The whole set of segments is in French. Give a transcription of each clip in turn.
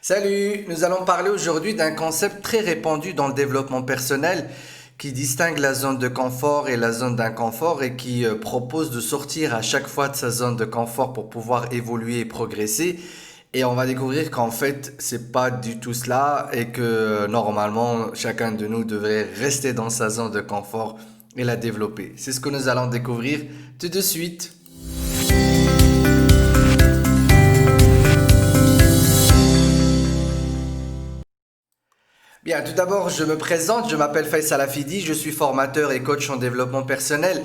Salut, nous allons parler aujourd'hui d'un concept très répandu dans le développement personnel qui distingue la zone de confort et la zone d'inconfort et qui propose de sortir à chaque fois de sa zone de confort pour pouvoir évoluer et progresser. Et on va découvrir qu'en fait, c'est pas du tout cela et que normalement, chacun de nous devrait rester dans sa zone de confort et la développer. C'est ce que nous allons découvrir tout de suite. Bien, tout d'abord, je me présente, je m'appelle Faisal Afidi, je suis formateur et coach en développement personnel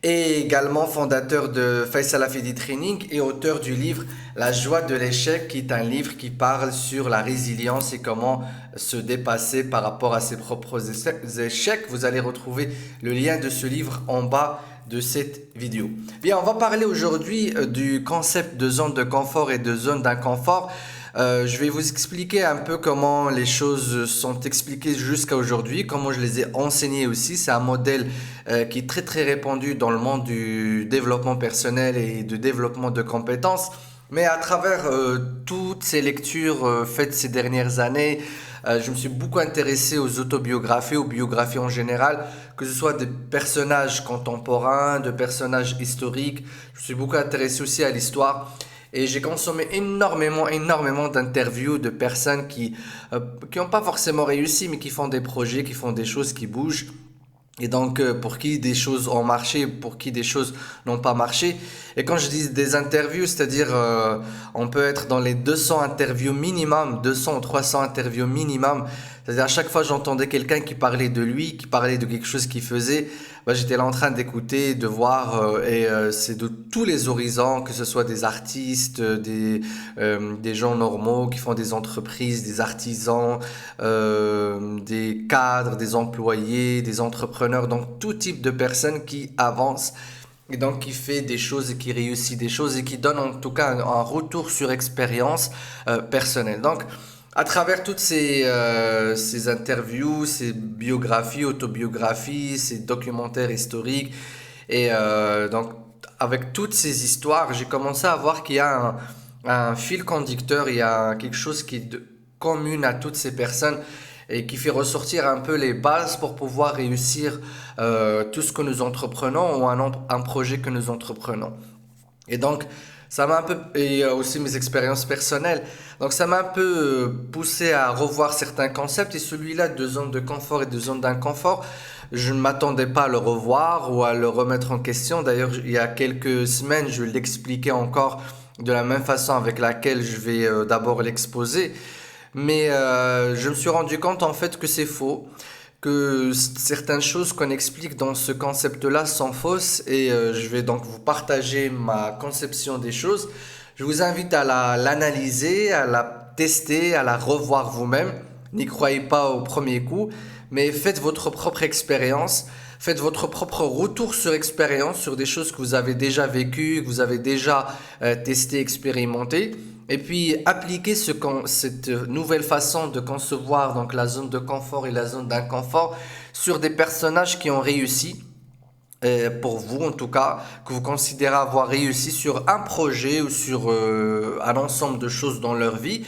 et également fondateur de Faisal Afidi Training et auteur du livre La joie de l'échec, qui est un livre qui parle sur la résilience et comment se dépasser par rapport à ses propres échecs. Vous allez retrouver le lien de ce livre en bas de cette vidéo. Bien, on va parler aujourd'hui du concept de zone de confort et de zone d'inconfort. Je vais vous expliquer un peu comment les choses sont expliquées jusqu'à aujourd'hui, comment je les ai enseignées aussi. C'est un modèle qui est très très répandu dans le monde du développement personnel et du développement de compétences. Mais à travers toutes ces lectures faites ces dernières années, je me suis beaucoup intéressé aux autobiographies, aux biographies en général, que ce soit des personnages contemporains, de personnages historiques. Je me suis beaucoup intéressé aussi à l'histoire. Et j'ai consommé énormément d'interviews de personnes qui n'ont pas forcément réussi, mais qui font des projets, qui font des choses, qui bougent. Et donc, pour qui des choses ont marché, pour qui des choses n'ont pas marché. Et quand je dis des interviews, c'est-à-dire, on peut être dans les 200 interviews minimum, 200 ou 300 interviews minimum. C'est-à-dire, à chaque fois, j'entendais quelqu'un qui parlait de lui, qui parlait de quelque chose qu'il faisait. Bah, j'étais là en train d'écouter, de voir, c'est de tous les horizons, que ce soit des artistes, des gens normaux qui font des entreprises, des artisans, des cadres, des employés, des entrepreneurs, donc tout type de personnes qui avancent et donc qui fait des choses et qui réussit des choses et qui donne en tout cas un retour sur expérience personnelle. Donc à travers toutes ces interviews, ces biographies, autobiographies, ces documentaires historiques donc avec toutes ces histoires, j'ai commencé à voir qu'il y a un fil conducteur, il y a quelque chose qui est commune à toutes ces personnes et qui fait ressortir un peu les bases pour pouvoir réussir tout ce que nous entreprenons ou un projet que nous entreprenons. Et donc, ça m'a un peu, et aussi mes expériences personnelles, donc ça m'a un peu poussé à revoir certains concepts et celui-là de zone de confort et de zone d'inconfort, je ne m'attendais pas à le revoir ou à le remettre en question. D'ailleurs, il y a quelques semaines, je l'expliquais encore de la même façon avec laquelle je vais d'abord l'exposer. Mais je me suis rendu compte en fait que c'est faux, que certaines choses qu'on explique dans ce concept-là sont fausses et je vais donc vous partager ma conception des choses. Je vous invite à l'analyser, à la tester, à la revoir vous-même. N'y croyez pas au premier coup, mais faites votre propre expérience. Faites votre propre retour sur expérience, sur des choses que vous avez déjà vécues, que vous avez déjà testé, expérimenté. Et puis appliquer cette nouvelle façon de concevoir donc la zone de confort et la zone d'inconfort sur des personnages qui ont réussi, pour vous en tout cas, que vous considérez avoir réussi sur un projet ou sur un ensemble de choses dans leur vie.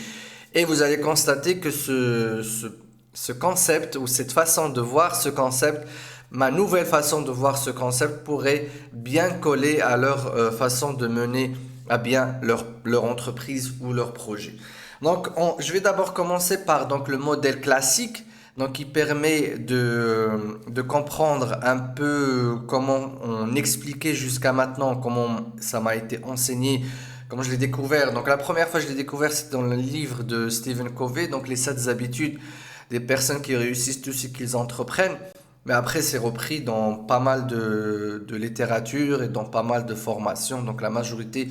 Et vous allez constater que ce concept ou cette façon de voir ce concept, ma nouvelle façon de voir ce concept pourrait bien coller à leur façon de mener à bien leur entreprise ou leur projet. Donc, je vais d'abord commencer par donc, le modèle classique, donc, qui permet de comprendre un peu comment on expliquait jusqu'à maintenant, comment ça m'a été enseigné, comment je l'ai découvert. Donc, la première fois que je l'ai découvert, c'est dans le livre de Stephen Covey, donc les 7 habitudes des personnes qui réussissent tout ce qu'ils entreprennent. Mais après, c'est repris dans pas mal de littérature et dans pas mal de formations. Donc, la majorité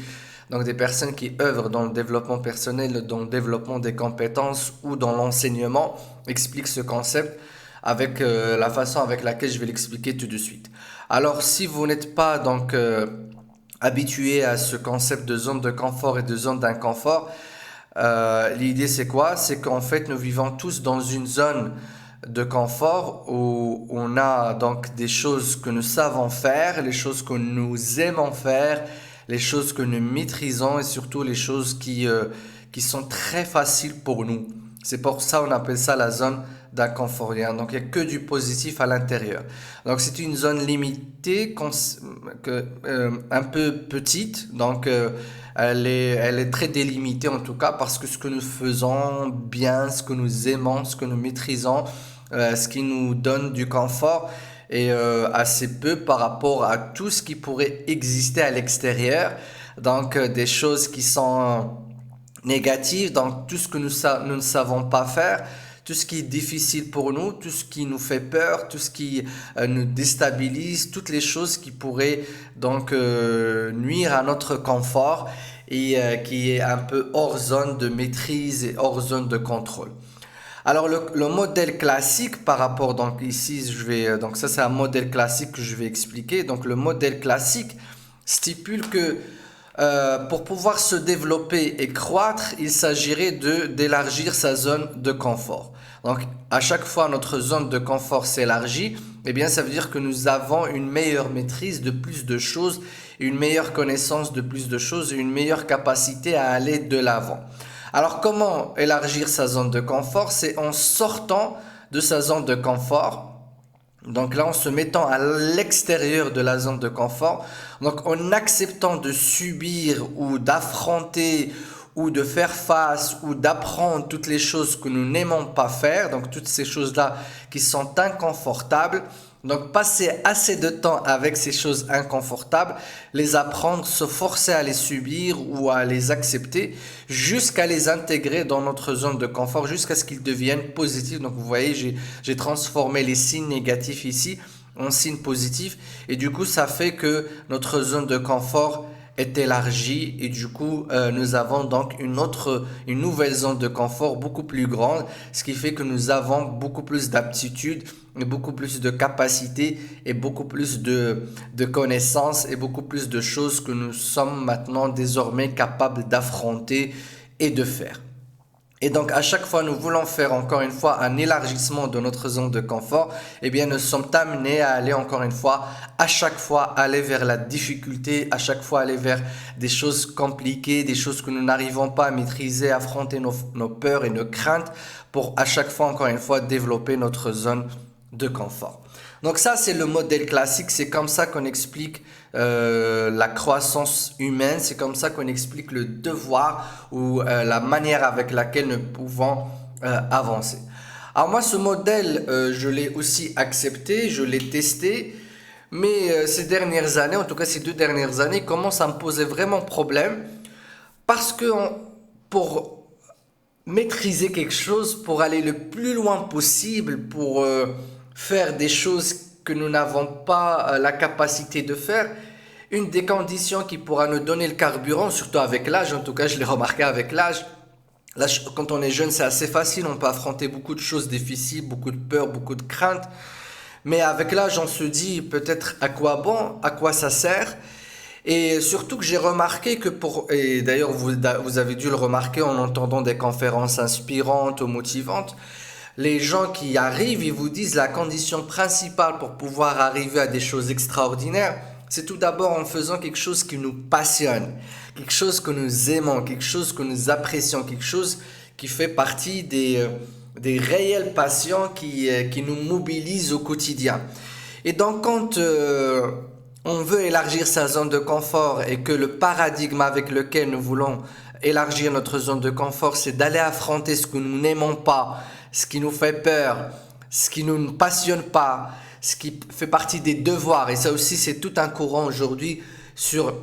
donc, des personnes qui œuvrent dans le développement personnel, dans le développement des compétences ou dans l'enseignement expliquent ce concept avec la façon avec laquelle je vais l'expliquer tout de suite. Alors, si vous n'êtes pas donc habitué à ce concept de zone de confort et de zone d'inconfort, l'idée c'est quoi? C'est qu'en fait, nous vivons tous dans une zone de confort où on a donc des choses que nous savons faire, les choses que nous aimons faire, les choses que nous maîtrisons et surtout les choses qui sont très faciles pour nous. C'est pour ça qu'on appelle ça la zone d'inconfort. Donc il n'y a que du positif à l'intérieur. Donc c'est une zone limitée, un peu petite. Donc elle est très délimitée en tout cas parce que ce que nous faisons bien, ce que nous aimons, ce que nous maîtrisons, ce qui nous donne du confort est assez peu par rapport à tout ce qui pourrait exister à l'extérieur. Donc des choses qui sont négatives, donc tout ce que nous ne savons pas faire, tout ce qui est difficile pour nous, tout ce qui nous fait peur, tout ce qui nous déstabilise, toutes les choses qui pourraient donc nuire à notre confort et qui est un peu hors zone de maîtrise et hors zone de contrôle. Alors le modèle classique par rapport, donc ici donc ça c'est un modèle classique que je vais expliquer. Donc le modèle classique stipule que pour pouvoir se développer et croître, il s'agirait d'élargir sa zone de confort. Donc à chaque fois notre zone de confort s'élargit, eh bien ça veut dire que nous avons une meilleure maîtrise de plus de choses, une meilleure connaissance de plus de choses et une meilleure capacité à aller de l'avant. Alors comment élargir sa zone de confort? C'est en sortant de sa zone de confort. Donc là, en se mettant à l'extérieur de la zone de confort, donc en acceptant de subir ou d'affronter ou de faire face ou d'apprendre toutes les choses que nous n'aimons pas faire, donc toutes ces choses-là qui sont inconfortables. Donc passer assez de temps avec ces choses inconfortables, les apprendre, se forcer à les subir ou à les accepter jusqu'à les intégrer dans notre zone de confort, jusqu'à ce qu'ils deviennent positifs. Donc vous voyez, j'ai transformé les signes négatifs ici en signes positifs et du coup ça fait que notre zone de confort est élargie et du coup nous avons donc une nouvelle zone de confort beaucoup plus grande, ce qui fait que nous avons beaucoup plus d'aptitudes et beaucoup plus de capacités et beaucoup plus de connaissances et beaucoup plus de choses que nous sommes maintenant désormais capables d'affronter et de faire. Et donc à chaque fois nous voulons faire encore une fois un élargissement de notre zone de confort, eh bien nous sommes amenés à aller encore une fois, à chaque fois aller vers la difficulté, à chaque fois aller vers des choses compliquées, des choses que nous n'arrivons pas à maîtriser, affronter nos peurs et nos craintes pour à chaque fois encore une fois développer notre zone de confort. Donc ça c'est le modèle classique, c'est comme ça qu'on explique la croissance humaine, c'est comme ça qu'on explique le devoir ou la manière avec laquelle nous pouvons avancer. Alors moi ce modèle je l'ai aussi accepté, je l'ai testé, mais ces dernières années, en tout cas ces 2 dernières années, commencent à me poser vraiment problème parce que pour maîtriser quelque chose, pour aller le plus loin possible, pour faire des choses que nous n'avons pas la capacité de faire, une des conditions qui pourra nous donner le carburant, surtout avec l'âge, en tout cas je l'ai remarqué avec l'âge, là, quand on est jeune c'est assez facile, on peut affronter beaucoup de choses difficiles, beaucoup de peurs, beaucoup de craintes, mais avec l'âge on se dit peut-être à quoi bon, à quoi ça sert. Et surtout que j'ai remarqué que et d'ailleurs vous avez dû le remarquer en entendant des conférences inspirantes ou motivantes, les gens qui arrivent, ils vous disent la condition principale pour pouvoir arriver à des choses extraordinaires, c'est tout d'abord en faisant quelque chose qui nous passionne, quelque chose que nous aimons, quelque chose que nous apprécions, quelque chose qui fait partie des réelles passions qui nous mobilisent au quotidien. Et donc quand on veut élargir sa zone de confort et que le paradigme avec lequel nous voulons élargir notre zone de confort, c'est d'aller affronter ce que nous n'aimons pas, ce qui nous fait peur, ce qui ne nous passionne pas, ce qui fait partie des devoirs. Et ça aussi, c'est tout un courant aujourd'hui sur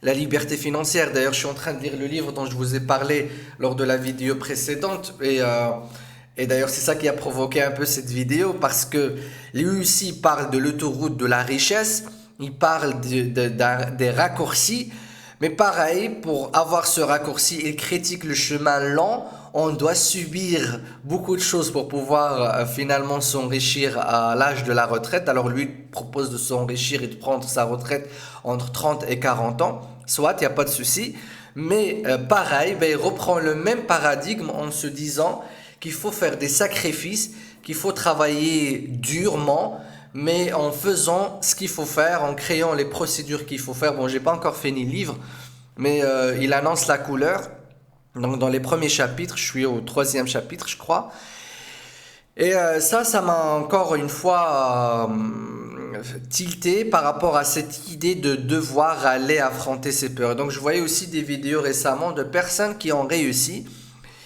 la liberté financière. D'ailleurs, je suis en train de lire le livre dont je vous ai parlé lors de la vidéo précédente. Et d'ailleurs, c'est ça qui a provoqué un peu cette vidéo parce que lui aussi parle de l'autoroute de la richesse. Il parle des raccourcis. Mais pareil, pour avoir ce raccourci, il critique le chemin lent. On doit subir beaucoup de choses pour pouvoir finalement s'enrichir à l'âge de la retraite. Alors lui propose de s'enrichir et de prendre sa retraite entre 30 et 40 ans. Soit, il n'y a pas de souci. Mais pareil, il reprend le même paradigme en se disant qu'il faut faire des sacrifices, qu'il faut travailler durement, mais en faisant ce qu'il faut faire, en créant les procédures qu'il faut faire. Bon, j'ai pas encore fini le livre, mais il annonce la couleur. Donc dans les premiers chapitres, je suis au troisième chapitre, je crois. Et ça m'a encore une fois tilté par rapport à cette idée de devoir aller affronter ses peurs. Donc je voyais aussi des vidéos récemment de personnes qui ont réussi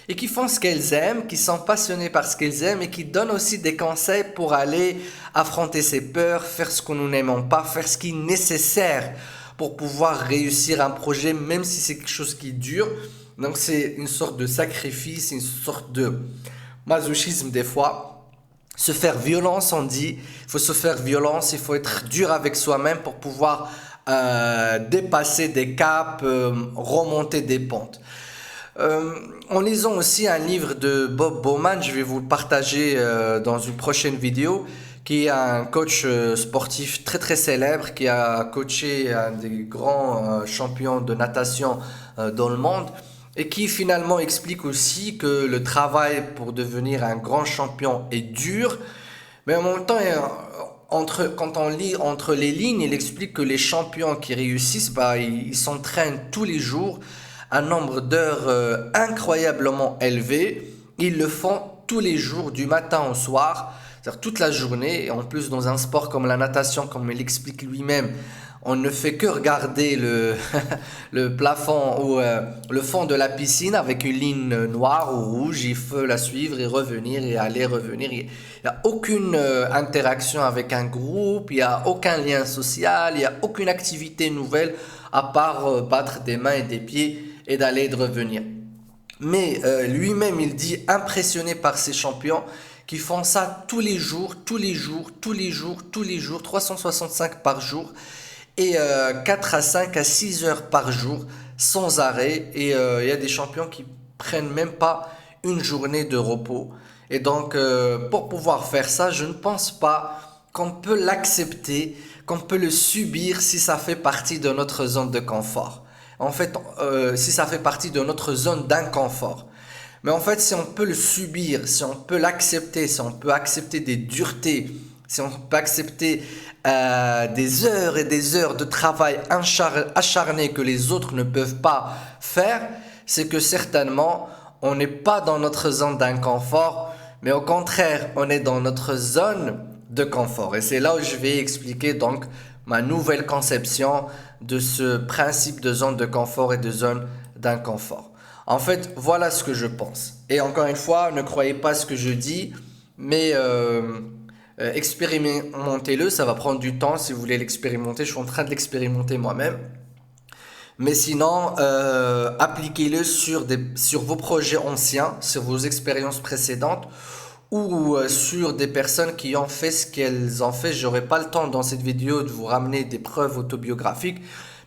et qui font ce qu'elles aiment, qui sont passionnées par ce qu'elles aiment et qui donnent aussi des conseils pour aller affronter ses peurs, faire ce que nous n'aimons pas, faire ce qui est nécessaire pour pouvoir réussir un projet, même si c'est quelque chose qui dure. Donc c'est une sorte de sacrifice, une sorte de masochisme des fois. Se faire violence, on dit, il faut se faire violence, il faut être dur avec soi-même pour pouvoir dépasser des caps, remonter des pentes. En lisant aussi un livre de Bob Bowman, je vais vous le partager dans une prochaine vidéo, qui est un coach sportif très très célèbre, qui a coaché un des grands champions de natation dans le monde, et qui finalement explique aussi que le travail pour devenir un grand champion est dur, mais en même temps, quand on lit entre les lignes, il explique que les champions qui réussissent, bah, ils s'entraînent tous les jours un nombre d'heures incroyablement élevé. Ils le font tous les jours, du matin au soir, c'est-à-dire toute la journée. Et en plus, dans un sport comme la natation, comme il l'explique lui-même, on ne fait que regarder le plafond ou le fond de la piscine avec une ligne noire ou rouge. Il faut la suivre et revenir et aller revenir. Il n'y a aucune interaction avec un groupe, il n'y a aucun lien social, il n'y a aucune activité nouvelle à part battre des mains et des pieds et d'aller et de revenir. Mais lui-même, il dit impressionné par ces champions qui font ça tous les jours, tous les jours, tous les jours, tous les jours, 365 par jour et 4 à 5 à 6 heures par jour sans arrêt. Et il y a des champions qui prennent même pas une journée de repos. Et donc, pour pouvoir faire ça, je ne pense pas qu'on peut l'accepter, qu'on peut le subir si ça fait partie de notre zone de confort. En fait, si ça fait partie de notre zone d'inconfort. Mais en fait, si on peut le subir, si on peut l'accepter, si on peut accepter des duretés, si on peut accepter des heures et des heures de travail acharné que les autres ne peuvent pas faire, c'est que certainement, on n'est pas dans notre zone d'inconfort, mais au contraire, on est dans notre zone de confort. Et c'est là où je vais expliquer donc ma nouvelle conception de ce principe de zone de confort et de zone d'inconfort. En fait, voilà ce que je pense. Et encore une fois, ne croyez pas ce que je dis, mais expérimentez-le. Ça va prendre du temps si vous voulez l'expérimenter. Je suis en train de l'expérimenter moi-même. Mais sinon, appliquez-le sur vos projets anciens, sur vos expériences précédentes ou sur des personnes qui ont fait ce qu'elles ont fait. J'aurai pas le temps dans cette vidéo de vous ramener des preuves autobiographiques,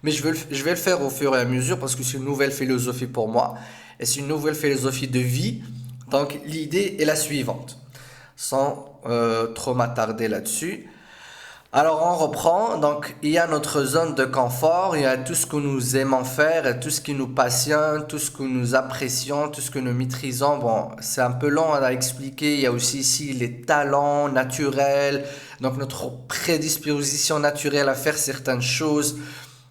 mais je vais le faire au fur et à mesure parce que c'est une nouvelle philosophie pour moi et c'est une nouvelle philosophie de vie. Donc l'idée est la suivante, sans trop m'attarder là-dessus. Alors on reprend, donc il y a notre zone de confort, il y a tout ce que nous aimons faire, tout ce qui nous passionne, tout ce que nous apprécions, tout ce que nous maîtrisons. Bon, c'est un peu long à expliquer, il y a aussi ici les talents naturels, donc notre prédisposition naturelle à faire certaines choses.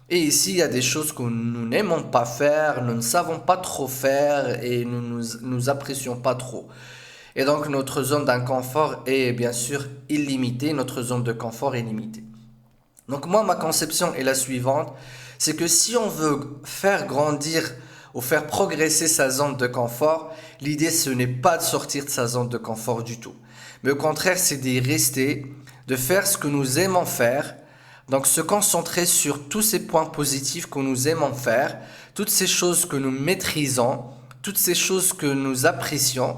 Et ici, il y a des choses que nous n'aimons pas faire, nous ne savons pas trop faire et nous apprécions pas trop. Et donc notre zone d'inconfort est bien sûr illimitée, notre zone de confort est limitée. Donc moi, ma conception est la suivante, c'est que si on veut faire grandir ou faire progresser sa zone de confort, l'idée ce n'est pas de sortir de sa zone de confort du tout. Mais au contraire, c'est d'y rester, de faire ce que nous aimons faire, donc se concentrer sur tous ces points positifs que nous aimons faire, toutes ces choses que nous maîtrisons, toutes ces choses que nous apprécions,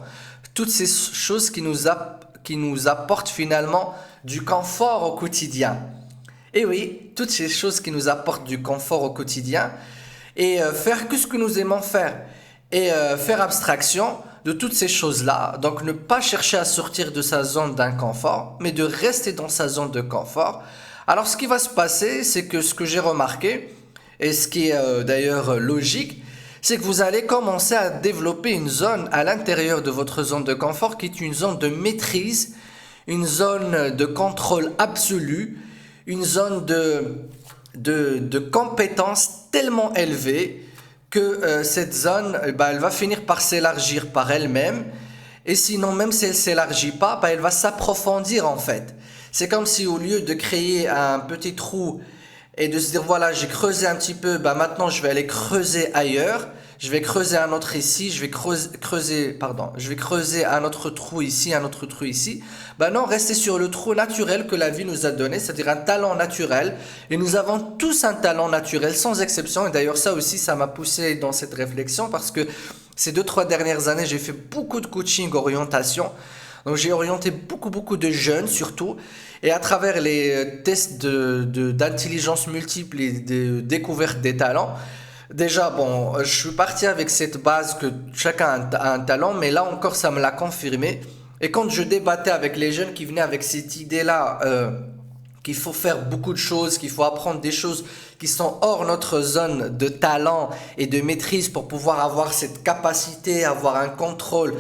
toutes ces choses qui nous apportent finalement du confort au quotidien. Et oui, toutes ces choses qui nous apportent du confort au quotidien et faire que ce que nous aimons faire et faire abstraction de toutes ces choses-là. Donc ne pas chercher à sortir de sa zone d'inconfort, mais de rester dans sa zone de confort. Alors ce qui va se passer, c'est que ce que j'ai remarqué, et ce qui est d'ailleurs logique, c'est que vous allez commencer à développer une zone à l'intérieur de votre zone de confort qui est une zone de maîtrise, une zone de contrôle absolu, une zone de compétence tellement élevée que cette zone, bah, elle va finir par s'élargir par elle-même. Et sinon, même si elle s'élargit pas, bah, elle va s'approfondir en fait. C'est comme si au lieu de créer un petit trou et de se dire voilà, j'ai creusé un petit peu, bah maintenant je vais aller creuser ailleurs, je vais creuser un autre ici, je vais creuser un autre trou ici, un autre trou ici. Bah non, restez sur le trou naturel que la vie nous a donné, c'est-à-dire un talent naturel. Et nous avons tous un talent naturel, sans exception. Et d'ailleurs, ça aussi, ça m'a poussé dans cette réflexion parce que ces 2, 3 dernières années, j'ai fait beaucoup de coaching orientation. Donc j'ai orienté beaucoup de jeunes surtout. Et à travers les tests d'intelligence multiple et de découverte des talents, déjà, bon, je suis parti avec cette base que chacun a un talent, mais là encore, ça me l'a confirmé. Et quand je débattais avec les jeunes qui venaient avec cette idée-là, qu'il faut faire beaucoup de choses, qu'il faut apprendre des choses qui sont hors notre zone de talent et de maîtrise pour pouvoir avoir cette capacité, avoir un contrôle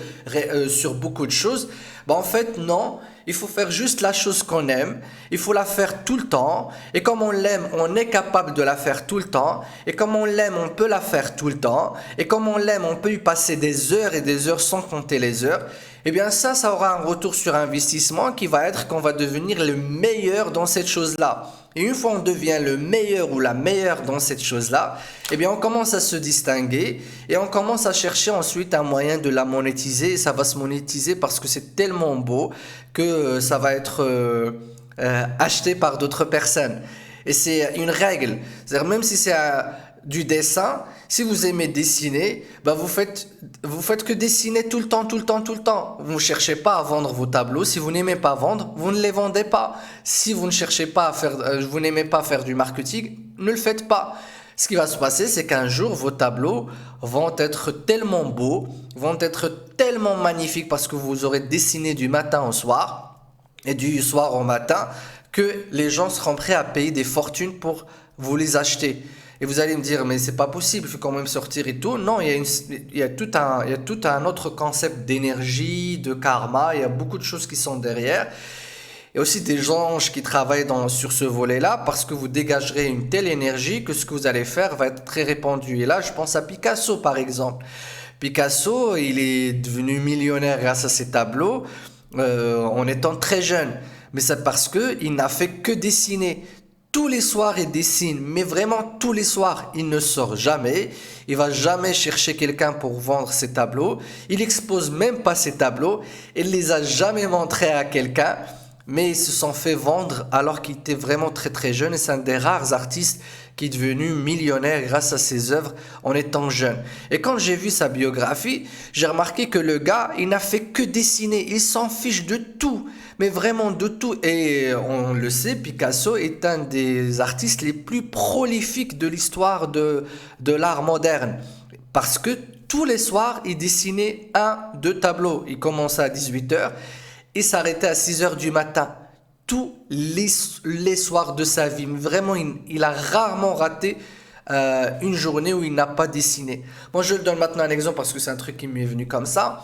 sur beaucoup de choses, bah en fait non, il faut faire juste la chose qu'on aime, il faut la faire tout le temps, et comme on l'aime, on est capable de la faire tout le temps, et comme on l'aime, on peut la faire tout le temps, et comme on l'aime, on peut y passer des heures et des heures sans compter les heures. Eh bien ça aura un retour sur investissement qui va être qu'on va devenir le meilleur dans cette chose-là. Et une fois on devient le meilleur ou la meilleure dans cette chose-là, eh bien on commence à se distinguer et on commence à chercher ensuite un moyen de la monétiser. Et ça va se monétiser parce que c'est tellement beau que ça va être acheté par d'autres personnes. Et c'est une règle. C'est-à-dire même si c'est du dessin, si vous aimez dessiner, bah vous faites que dessiner tout le temps, tout le temps, tout le temps. Vous ne cherchez pas à vendre vos tableaux. Si vous n'aimez pas vendre, vous ne les vendez pas. Si vous ne cherchez pas à faire, vous n'aimez pas faire du marketing, ne le faites pas. Ce qui va se passer, c'est qu'un jour, vos tableaux vont être tellement beaux, vont être tellement magnifiques parce que vous aurez dessiné du matin au soir et du soir au matin que les gens seront prêts à payer des fortunes pour vous les acheter. Et vous allez me dire, mais c'est pas possible, il faut quand même sortir et tout. Non, il y a tout un autre concept d'énergie, de karma, il y a beaucoup de choses qui sont derrière. Et aussi des anges qui travaillent sur ce volet-là, parce que vous dégagerez une telle énergie que ce que vous allez faire va être très répandu. Et là, je pense à Picasso, par exemple. Picasso, il est devenu millionnaire grâce à ses tableaux en étant très jeune. Mais c'est parce qu'il n'a fait que dessiner. Tous les soirs, il dessine, mais vraiment tous les soirs, il ne sort jamais. Il va jamais chercher quelqu'un pour vendre ses tableaux. Il expose même pas ses tableaux. Il les a jamais montrés à quelqu'un. Mais ils se sont fait vendre alors qu'il était vraiment très très jeune. Et c'est un des rares artistes qui est devenu millionnaire grâce à ses œuvres en étant jeune. Et quand j'ai vu sa biographie, j'ai remarqué que le gars, il n'a fait que dessiner. Il s'en fiche de tout, mais vraiment de tout. Et on le sait, Picasso est un des artistes les plus prolifiques de l'histoire de l'art moderne. Parce que tous les soirs, il dessinait 1, 2 tableaux. Il commençait à 18 h et s'arrêtait à 6 h du matin. Tous les soirs de sa vie. Vraiment, il a rarement raté une journée où il n'a pas dessiné. Moi, je le donne maintenant un exemple parce que c'est un truc qui m'est venu comme ça.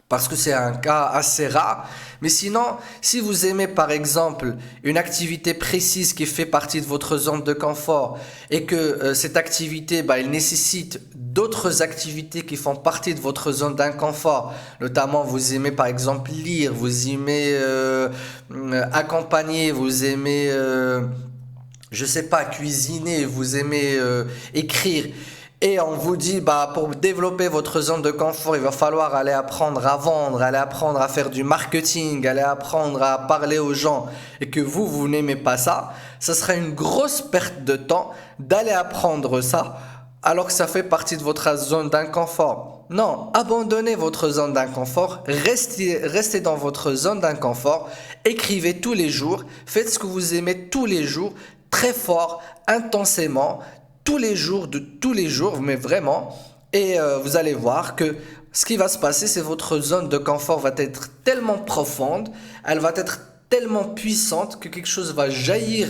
Parce que c'est un cas assez rare. Mais sinon, si vous aimez par exemple une activité précise qui fait partie de votre zone de confort et que cette activité, bah, elle nécessite d'autres activités qui font partie de votre zone d'inconfort, notamment vous aimez par exemple lire, vous aimez accompagner, vous aimez, je sais pas, cuisiner, vous aimez écrire. Et on vous dit, bah, pour développer votre zone de confort, il va falloir aller apprendre à vendre, aller apprendre à faire du marketing, aller apprendre à parler aux gens, et que vous n'aimez pas ça, ça sera une grosse perte de temps d'aller apprendre ça, alors que ça fait partie de votre zone d'inconfort. Non, abandonnez votre zone d'inconfort, restez dans votre zone d'inconfort, écrivez tous les jours, faites ce que vous aimez tous les jours, très fort, intensément, tous les jours, de tous les jours, mais vraiment. Et vous allez voir que ce qui va se passer, c'est votre zone de confort va être tellement profonde, elle va être tellement puissante que quelque chose va jaillir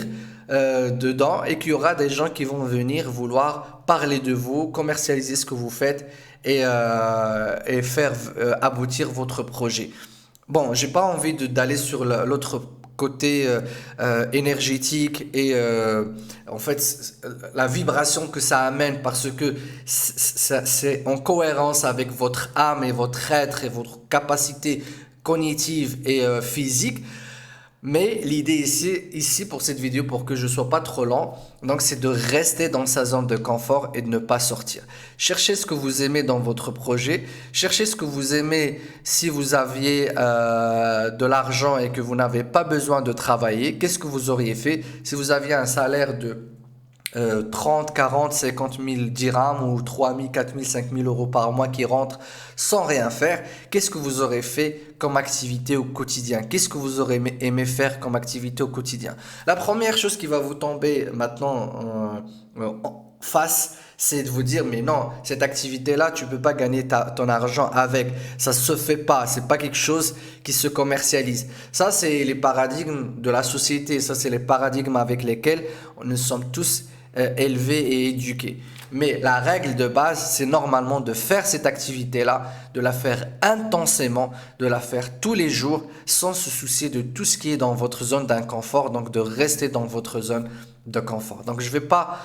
dedans et qu'il y aura des gens qui vont venir vouloir parler de vous, commercialiser ce que vous faites et faire aboutir votre projet. Bon, j'ai pas envie d'aller sur l'autre côté énergétique et en fait la vibration que ça amène parce que c'est en cohérence avec votre âme et votre être et votre capacité cognitive et physique. Mais l'idée ici pour cette vidéo, pour que je ne sois pas trop lent, donc c'est de rester dans sa zone de confort et de ne pas sortir. Cherchez ce que vous aimez dans votre projet. Cherchez ce que vous aimez si vous aviez de l'argent et que vous n'avez pas besoin de travailler. Qu'est-ce que vous auriez fait si vous aviez un salaire de 30, 40, 50 000 dirhams ou 3 000, 4 000, 5 000 euros par mois qui rentrent sans rien faire? Qu'est-ce que vous aurez fait comme activité au quotidien? Qu'est-ce que vous aurez aimé faire comme activité au quotidien? La première chose qui va vous tomber maintenant en face, c'est de vous dire, mais non, cette activité-là, tu peux pas gagner ton argent avec. Ça se fait pas. C'est pas quelque chose qui se commercialise. Ça, c'est les paradigmes de la société. Ça, c'est les paradigmes avec lesquels nous sommes tous élevés et éduqués. Mais la règle de base, c'est normalement de faire cette activité-là, de la faire intensément, de la faire tous les jours, sans se soucier de tout ce qui est dans votre zone d'inconfort, donc de rester dans votre zone de confort. Donc je ne vais pas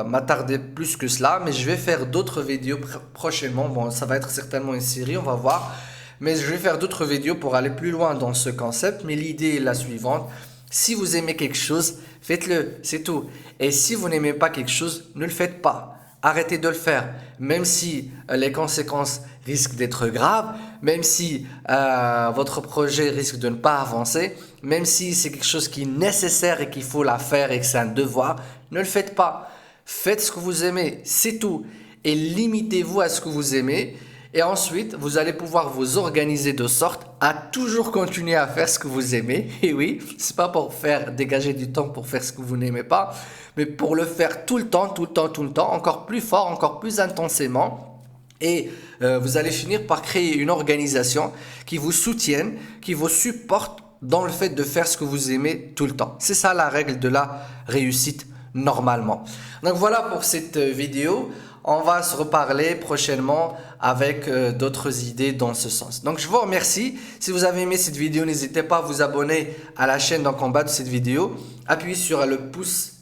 m'attarder plus que cela, mais je vais faire d'autres vidéos prochainement. Bon, ça va être certainement une série, on va voir. Mais je vais faire d'autres vidéos pour aller plus loin dans ce concept. Mais l'idée est la suivante. Si vous aimez quelque chose, faites-le, c'est tout. Et si vous n'aimez pas quelque chose, ne le faites pas. Arrêtez de le faire, même si les conséquences risquent d'être graves, même si votre projet risque de ne pas avancer, même si c'est quelque chose qui est nécessaire et qu'il faut la faire et que c'est un devoir, ne le faites pas. Faites ce que vous aimez, c'est tout. Et limitez-vous à ce que vous aimez. Et ensuite, vous allez pouvoir vous organiser de sorte à toujours continuer à faire ce que vous aimez. Et oui, c'est pas pour faire dégager du temps pour faire ce que vous n'aimez pas, mais pour le faire tout le temps, tout le temps, tout le temps, encore plus fort, encore plus intensément. Et vous allez finir par créer une organisation qui vous soutienne, qui vous supporte dans le fait de faire ce que vous aimez tout le temps. C'est ça la règle de la réussite normalement. Donc voilà pour cette vidéo. On va se reparler prochainement avec d'autres idées dans ce sens. Donc je vous remercie. Si vous avez aimé cette vidéo, n'hésitez pas à vous abonner à la chaîne donc en bas de cette vidéo. Appuyez sur le pouce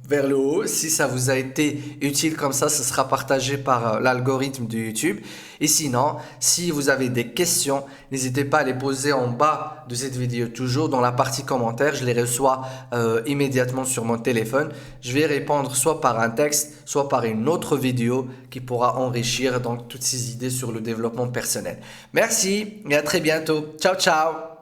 vers le haut. Si ça vous a été utile comme ça, ce sera partagé par l'algorithme de YouTube. Et sinon, si vous avez des questions, n'hésitez pas à les poser en bas de cette vidéo, toujours dans la partie commentaires. Je les reçois immédiatement sur mon téléphone. Je vais répondre soit par un texte, soit par une autre vidéo qui pourra enrichir donc toutes ces idées sur le développement personnel. Merci et à très bientôt. Ciao, ciao!